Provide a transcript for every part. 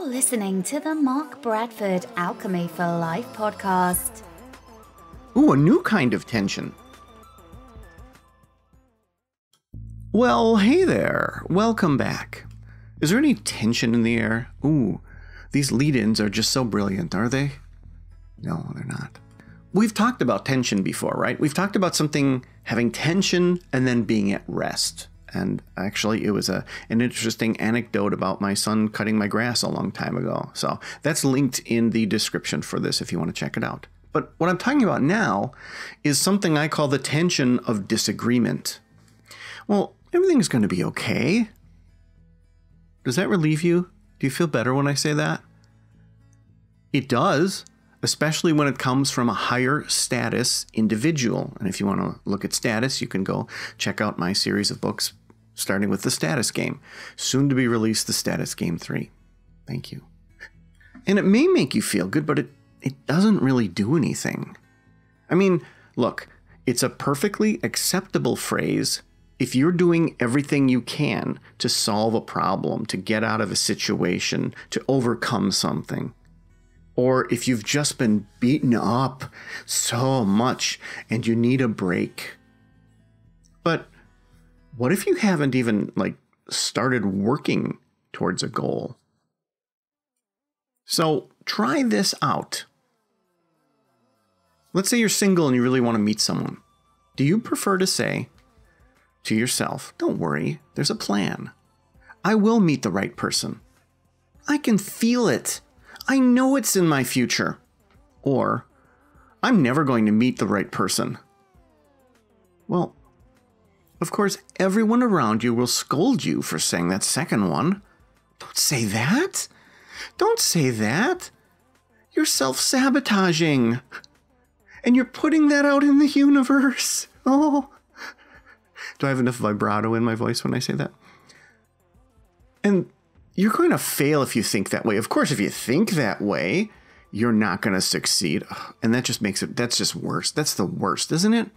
You're listening to the Mark Bradford Alchemy for Life podcast. Ooh, a new kind of tension. Well, hey there. Welcome back. Is there any tension in the air? Ooh, these lead-ins are just so brilliant, are they? No, they're not. We've talked about tension before, right? We've talked about something having tension and then being at rest. And actually, it was an interesting anecdote about my son cutting my grass a long time ago. So that's linked in the description for this if you want to check it out. But what I'm talking about now is something I call the tension of disagreement. Well, everything's going to be okay. Does that relieve you? Do you feel better when I say that? It does, especially when it comes from a higher status individual. And if you want to look at status, you can go check out my series of books, starting with The Status Game. Soon to be released, The Status Game 3. Thank you. And it may make you feel good, but it doesn't really do anything. I mean, look, it's a perfectly acceptable phrase if you're doing everything you can to solve a problem, to get out of a situation, to overcome something. Or if you've just been beaten up so much and you need a break. But what if you haven't even started working towards a goal? So try this out. Let's say you're single and you really want to meet someone. Do you prefer to say to yourself, don't worry, there's a plan. I will meet the right person. I can feel it. I know it's in my future. Or, I'm never going to meet the right person. Well, of course, everyone around you will scold you for saying that second one. Don't say that. Don't say that. You're self-sabotaging. And you're putting that out in the universe. Oh. Do I have enough vibrato in my voice when I say that? And you're going to fail if you think that way. Of course, if you think that way, you're not going to succeed. And that just makes it, that's just worse. That's the worst, isn't it?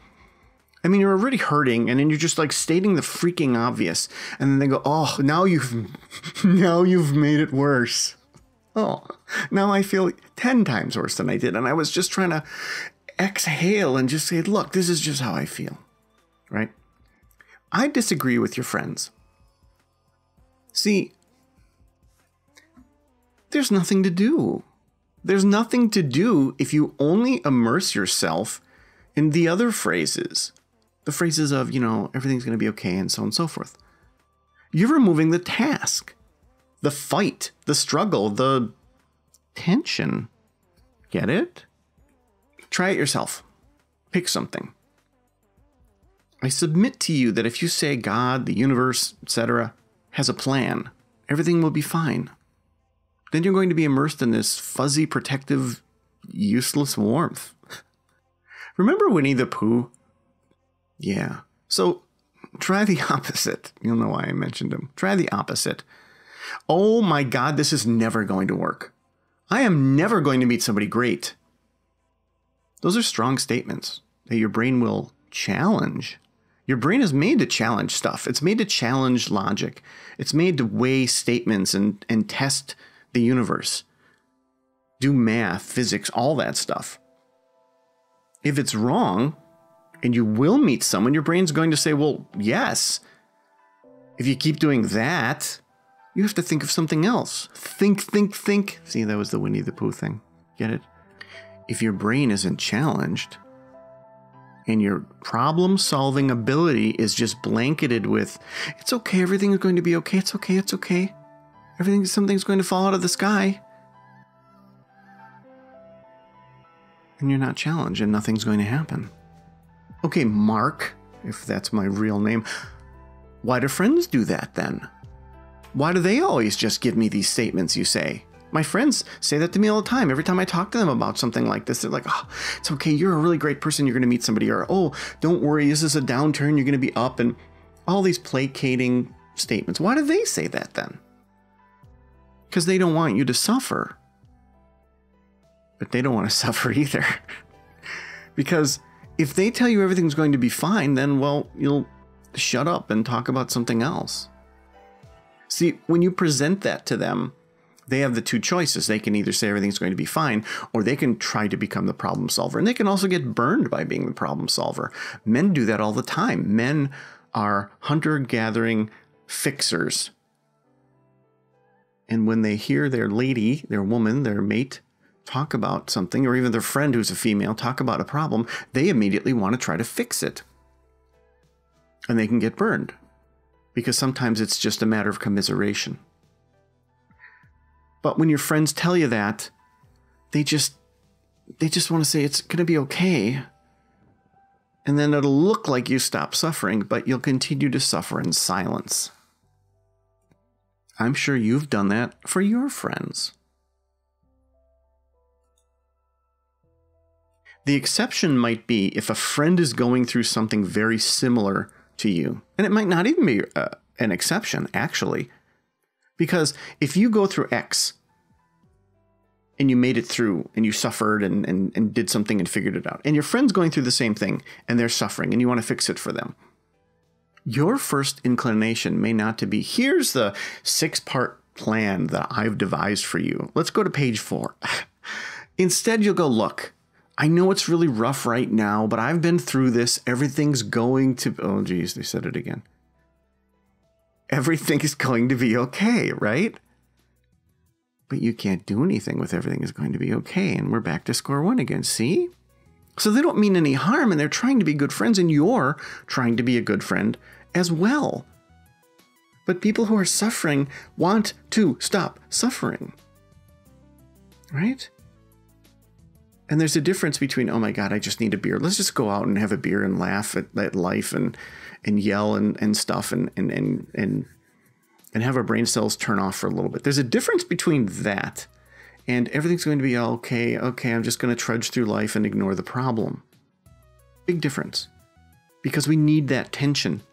I mean, you're already hurting, and then you're just stating the freaking obvious. And then they go, oh, now you've made it worse. Oh, now I feel 10 times worse than I did. And I was just trying to exhale and just say, look, this is just how I feel, right? I disagree with your friends. See, there's nothing to do. There's nothing to do if you only immerse yourself in the other phrases. The phrases of, everything's going to be okay and so on and so forth. You're removing the task, the fight, the struggle, the tension. Get it? Try it yourself. Pick something. I submit to you that if you say God, the universe, etc., has a plan, everything will be fine. Then you're going to be immersed in this fuzzy, protective, useless warmth. Remember Winnie the Pooh? Yeah. So try the opposite. You'll know why I mentioned him. Try the opposite. Oh my God, this is never going to work. I am never going to meet somebody great. Those are strong statements that your brain will challenge. Your brain is made to challenge stuff. It's made to challenge logic. It's made to weigh statements and test the universe. Do math, physics, all that stuff. If it's wrong, and you will meet someone, your brain's going to say, well, yes. If you keep doing that, you have to think of something else. Think. See, that was the Winnie the Pooh thing. Get it? If your brain isn't challenged, and your problem-solving ability is just blanketed with, it's okay, everything is going to be okay, it's okay. Something's going to fall out of the sky. And you're not challenged, and nothing's going to happen. Okay, Mark, if that's my real name, why do friends do that then? Why do they always just give me these statements you say? My friends say that to me all the time. Every time I talk to them about something like this, they're like, oh, it's okay, you're a really great person, you're going to meet somebody. Or, oh, don't worry, this is a downturn, you're going to be up. And all these placating statements. Why do they say that then? Because they don't want you to suffer. But they don't want to suffer either. Because if they tell you everything's going to be fine, then, well, you'll shut up and talk about something else. See, when you present that to them, They have the two choices. They can either say everything's going to be fine, or they can try to become the problem solver. And they can also get burned by being the problem solver. Men do that all the time. Men are hunter-gathering fixers. And when they hear their lady, their woman, their mate, talk about something, or even their friend who's a female talk about a problem, they immediately want to try to fix it. And they can get burned. Because sometimes it's just a matter of commiseration. But when your friends tell you that, they just want to say it's going to be okay. And then it'll look like you stop suffering, but you'll continue to suffer in silence. I'm sure you've done that for your friends. The exception might be if a friend is going through something very similar to you. And it might not even be an exception, actually. Because if you go through X and you made it through and you suffered and did something and figured it out, and your friend's going through the same thing and they're suffering and you want to fix it for them, your first inclination may not to be, here's the 6-part plan that I've devised for you. Let's go to page 4. Instead, you'll go, look, I know it's really rough right now, but I've been through this. Everything's going to, oh geez, they said it again. Everything is going to be okay, right? But you can't do anything with everything is going to be okay. And we're back to square one again, see? So they don't mean any harm, and they're trying to be good friends, and you're trying to be a good friend as well. But people who are suffering want to stop suffering, right? And there's a difference between, oh my God, I just need a beer. Let's just go out and have a beer and laugh at life and yell and stuff and have our brain cells turn off for a little bit. There's a difference between that and everything's going to be okay. Okay, I'm just going to trudge through life and ignore the problem. Big difference. Because we need that tension.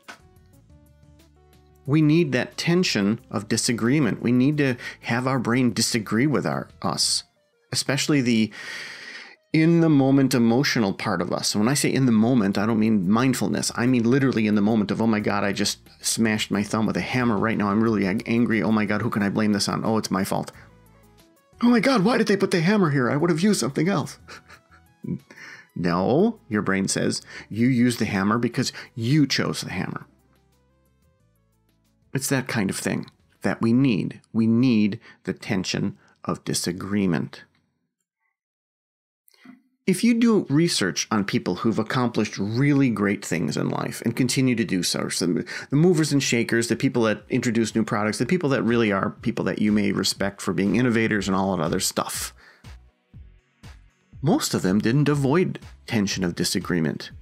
We need that tension of disagreement. We need to have our brain disagree with us, especially the in the moment emotional part of us. And when I say in the moment, I don't mean mindfulness. I mean literally in the moment of, oh my God, I just smashed my thumb with a hammer right now. I'm really angry. Oh my God, who can I blame this on? Oh, it's my fault. Oh my God, why did they put the hammer here? I would have used something else. No, your brain says, you used the hammer because you chose the hammer. It's that kind of thing that we need. We need the tension of disagreement. If you do research on people who've accomplished really great things in life and continue to do so, the movers and shakers, the people that introduce new products, the people that really are people that you may respect for being innovators and all that other stuff, most of them didn't avoid tension of disagreement.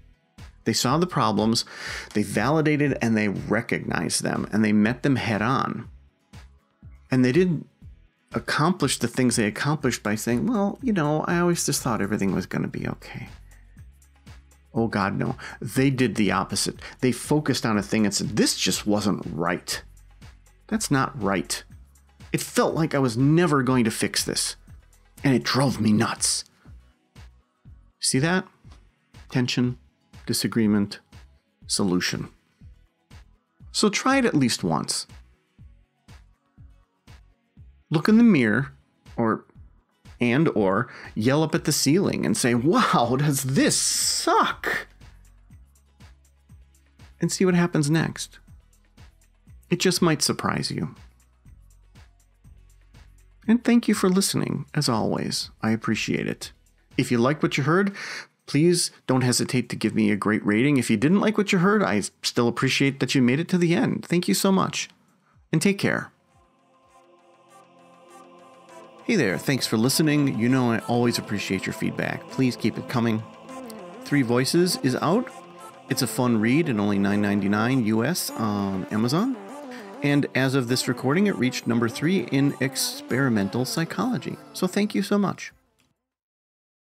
They saw the problems, they validated and they recognized them, and they met them head on. And they didn't accomplish the things they accomplished by saying, well, you know, I always just thought everything was going to be okay. Oh God, no. They did the opposite. They focused on a thing and said, this just wasn't right. That's not right. It felt like I was never going to fix this. And it drove me nuts. See that? Tension, disagreement, solution. So try it at least once. Look in the mirror or yell up at the ceiling and say, wow, does this suck? And see what happens next. It just might surprise you. And thank you for listening, as always. I appreciate it. If you liked what you heard, please don't hesitate to give me a great rating. If you didn't like what you heard, I still appreciate that you made it to the end. Thank you so much. And take care. Hey there, thanks for listening. You know I always appreciate your feedback. Please keep it coming. 3 Voices is out. It's a fun read and only $9.99 US on Amazon. And as of this recording, it reached number 3 in experimental psychology. So thank you so much.